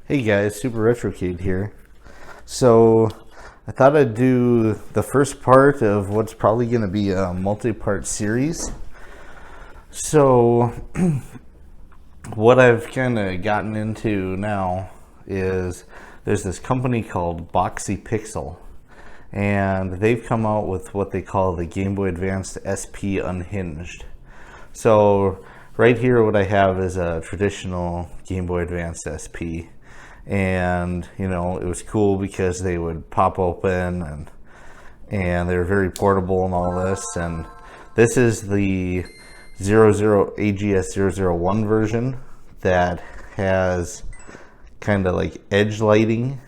Hey guys, Super Retrocade here. So I thought I'd do the first part of what's probably going to be a multi-part series. So what I've kind of gotten into now is there's this company called Boxy Pixel, and they've come out with what they call the Game Boy Advance SP Unhinged. So right here what I have is a traditional Game Boy Advance SP. And you know, it was cool because they would pop open and they're very portable and all this. And this is the AGS 001 version that has kind of like edge lighting,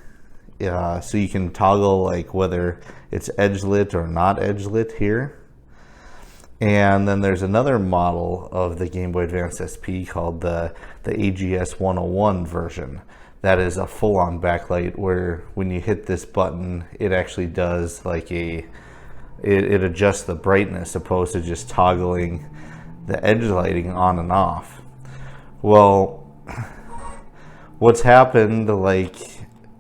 so you can toggle like whether it's edge lit or not edge lit here. And then there's another model of the Game Boy Advance SP called the AGS 101 version. That is a full-on backlight where when you hit this button, it actually does like it adjusts the brightness opposed to just toggling the edge lighting on and off. Well, what's happened, like,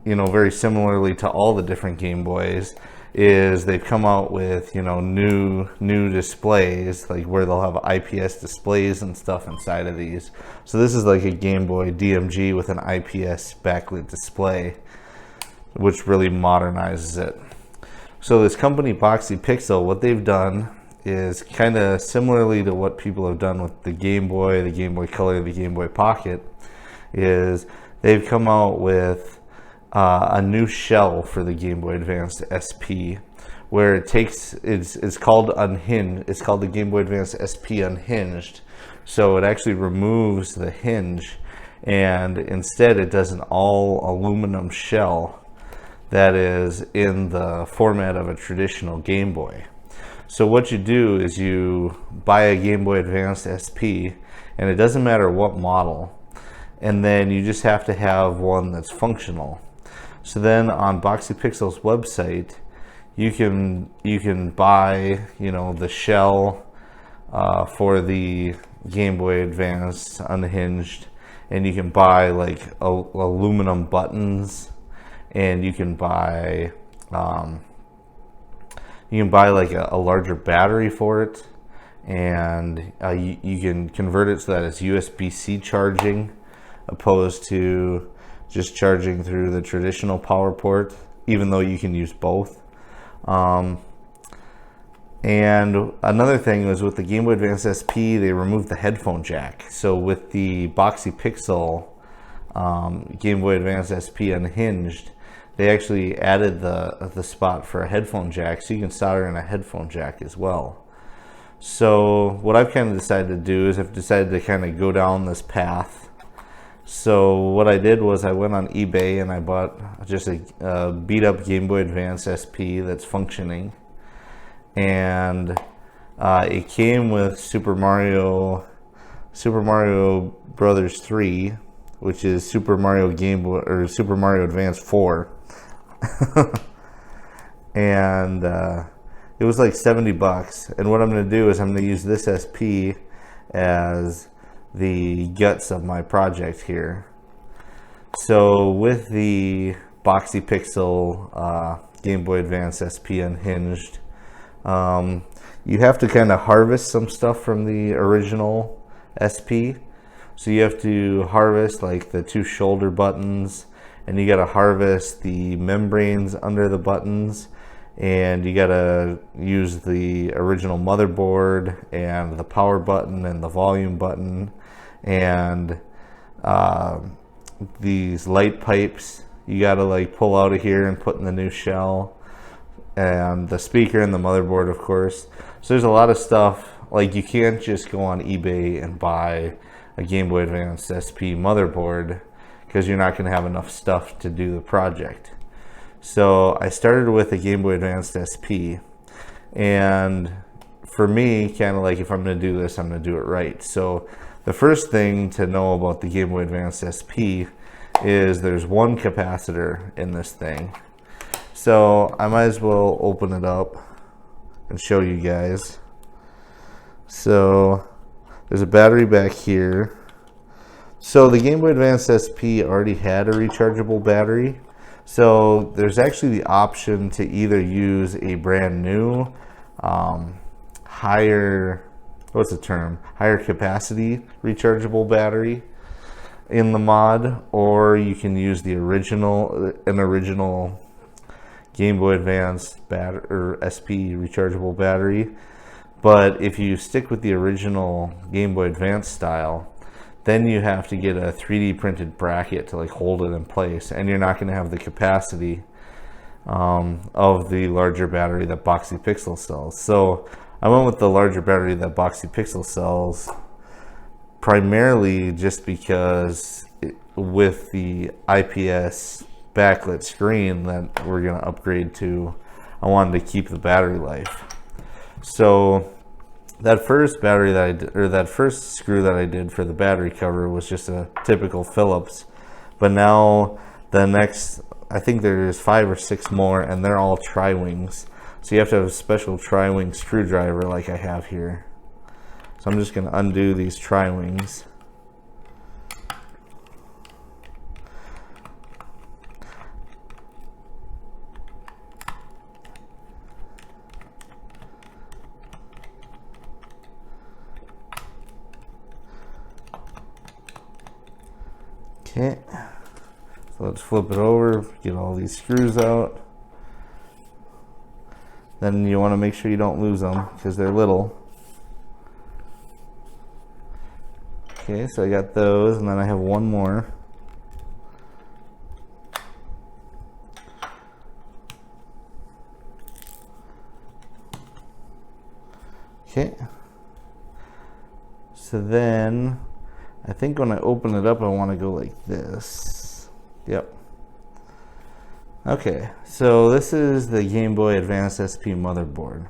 you know, very similarly to all the different Game Boys, is they've come out with, you know, new displays, like where they'll have IPS displays and stuff inside of these. So this is like a Game Boy DMG with an IPS backlit display, which really modernizes it. So this company Boxy Pixel, what they've done is kind of similarly to what people have done with the Game Boy Color, the Game Boy Pocket, is they've come out with a new shell for the Game Boy Advance SP, where it's called Unhinged. It's called the Game Boy Advance SP Unhinged. So it actually removes the hinge, and instead it does an all aluminum shell that is in the format of a traditional Game Boy. So what you do is you buy a Game Boy Advance SP, and it doesn't matter what model, and then you just have to have one that's functional. So then on Boxy Pixel's website, you can buy, you know, the shell for the Game Boy Advance Unhinged, and you can buy like aluminum buttons, and you can buy like a larger battery for it, and you can convert it so that it's USB-C charging opposed to just charging through the traditional power port, even though you can use both. And another thing was with the Game Boy Advance SP, they removed the headphone jack. So with the Boxy Pixel Game Boy Advance SP Unhinged, they actually added the spot for a headphone jack, so you can solder in a headphone jack as well. So what I've kind of decided to do is I've decided to kind of go down this path. So what I did was I went on eBay and I bought just a beat up Game Boy Advance SP that's functioning, and it came with Super Mario Brothers 3, which is Super Mario Game Boy or Super Mario Advance 4, and it was like $70. And what I'm going to do is I'm going to use this SP as the guts of my project here. So with the Boxy Pixel Game Boy Advance SP Unhinged, you have to kind of harvest some stuff from the original SP. So you have to harvest like the two shoulder buttons, and you got to harvest the membranes under the buttons, and you got to use the original motherboard and the power button and the volume button, and these light pipes you got to like pull out of here and put in the new shell, and the speaker and the motherboard, of course. So there's a lot of stuff. Like, you can't just go on eBay and buy a Game Boy Advance SP motherboard, because you're not going to have enough stuff to do the project. So I started with a Game Boy Advance SP, and for me, kind of like, if I'm going to do this, I'm going to do it right. So the first thing to know about the Game Boy Advance SP is there's one capacitor in this thing. So I might as well open it up and show you guys. So there's a battery back here. So the Game Boy Advance SP already had a rechargeable battery. So there's actually the option to either use a brand new higher capacity rechargeable battery in the mod, or you can use the original Game Boy Advance or SP rechargeable battery. But if you stick with the original Game Boy Advance style, then you have to get a 3D printed bracket to like hold it in place, and you're not going to have the capacity of the larger battery that Boxy Pixel sells. So I went with the larger battery that Boxy Pixel sells, primarily just because with the IPS backlit screen that we're going to upgrade to, I wanted to keep the battery life. So that first battery that I did, or that first screw that I did for the battery cover, was just a typical Phillips. But now the next, I think there's 5 or 6 more, and they're all tri-wings. So you have to have a special tri-wing screwdriver like I have here. So I'm just going to undo these tri-wings. Okay, so let's flip it over, get all these screws out. Then you want to make sure you don't lose them because they're little. Okay, so I got those, and then I have one more. Okay, so then I think when I open it up, I want to go like this. Yep. Okay, so this is the Game Boy Advance SP motherboard.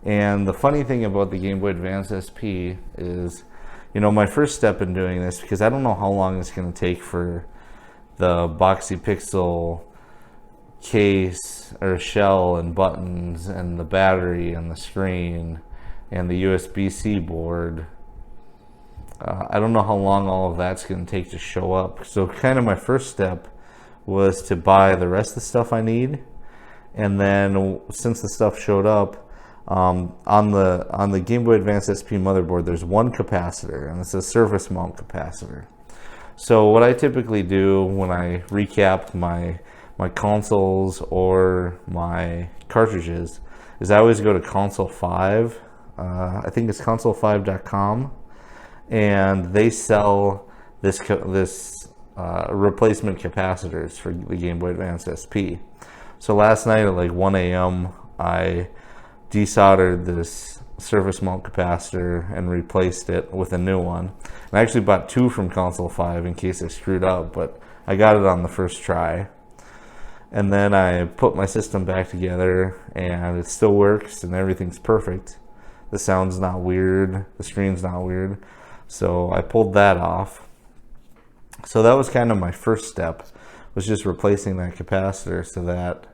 And the funny thing about the Game Boy Advance SP is, you know, my first step in doing this, because I don't know how long it's going to take for the Boxy Pixel case or shell and buttons and the battery and the screen and the USB-C board. I don't know how long all of that's going to take to show up. So kind of my first step was to buy the rest of the stuff I need, and then since the stuff showed up, on the Game Boy Advance SP motherboard, there's one capacitor, and it's a surface mount capacitor. So what I typically do when I recap my consoles or my cartridges is I always go to Console 5. I think it's console5.com, and they sell this replacement capacitors for the Game Boy Advance SP. So last night at like 1 a.m. I desoldered this surface mount capacitor and replaced it with a new one. And I actually bought 2 from Console 5 in case I screwed up, but I got it on the first try. And then I put my system back together, and it still works and everything's perfect. The sound's not weird, the screen's not weird. So I pulled that off. So that was kind of my first step, was just replacing that capacitor so that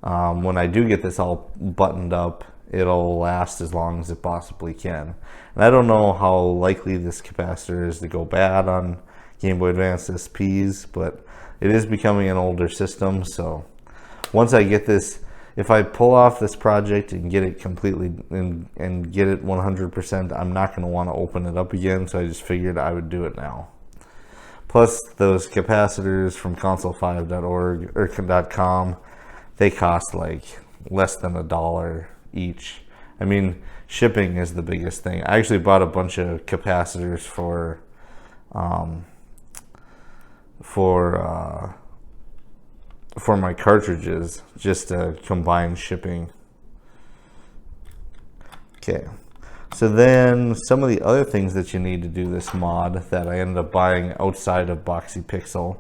when I do get this all buttoned up, it'll last as long as it possibly can. And I don't know how likely this capacitor is to go bad on Game Boy Advance SPs, but it is becoming an older system. So once I get this, if I pull off this project and get it completely and get it 100%, I'm not going to want to open it up again. So I just figured I would do it now. Plus those capacitors from console5.org or .com, they cost like less than $1 each. I mean, shipping is the biggest thing. I actually bought a bunch of capacitors for my cartridges, just to combine shipping. Okay. So then some of the other things that you need to do this mod that I ended up buying outside of Boxy Pixel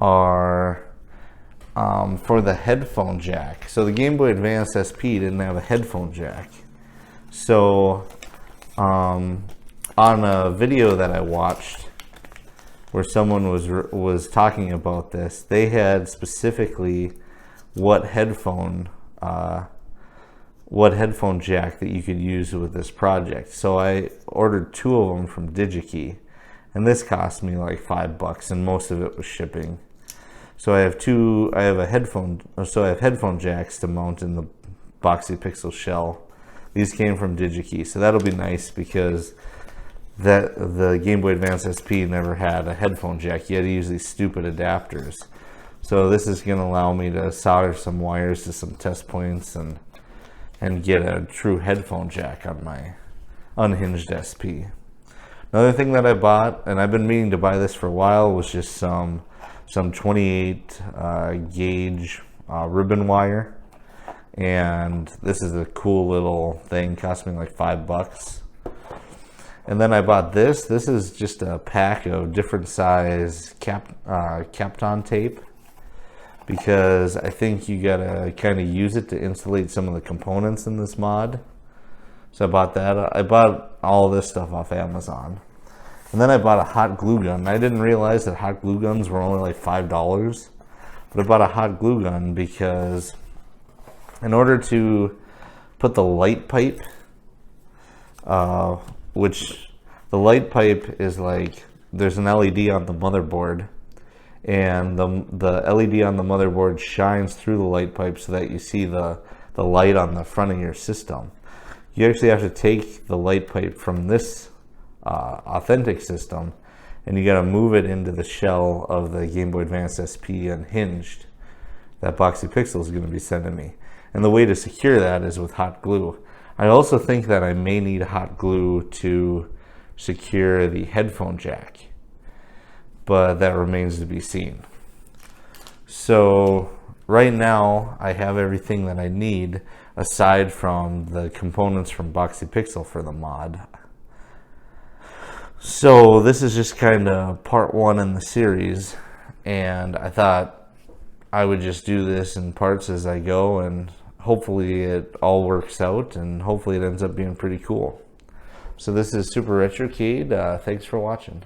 are for the headphone jack. So the Game Boy Advance SP didn't have a headphone jack. So on a video that I watched where someone was talking about this, they had specifically what headphone jack that you could use with this project. So I ordered 2 of them from DigiKey, and this cost me like $5, and most of it was shipping. So I have a headphone, so I have headphone jacks to mount in the Boxy Pixel shell. These came from DigiKey, so that'll be nice because the Game Boy Advance SP never had a headphone jack. You had to use these stupid adapters. So this is going to allow me to solder some wires to some test points and get a true headphone jack on my unhinged SP. Another thing that I bought, and I've been meaning to buy this for a while, was just some 28 gauge ribbon wire. And this is a cool little thing, cost me like $5. And then I bought this. This is just a pack of different size Kapton tape, because I think you gotta kind of use it to insulate some of the components in this mod. So I bought that. I bought all this stuff off Amazon. And then I bought a hot glue gun. I didn't realize that hot glue guns were only like $5. But I bought a hot glue gun because in order to put the light pipe, which the light pipe is like, there's an LED on the motherboard, and the LED on the motherboard shines through the light pipe so that you see the light on the front of your system. You actually have to take the light pipe from this authentic system, and you got to move it into the shell of the Game Boy Advance SP Unhinged that Boxy Pixel is going to be sending me. And the way to secure that is with hot glue. I also think that I may need hot glue to secure the headphone jack, but that remains to be seen. So right now I have everything that I need aside from the components from Boxy Pixel for the mod. So this is just kind of part one in the series, and I thought I would just do this in parts as I go, and hopefully it all works out, and hopefully it ends up being pretty cool. So this is Super Retrocade. Thanks for watching.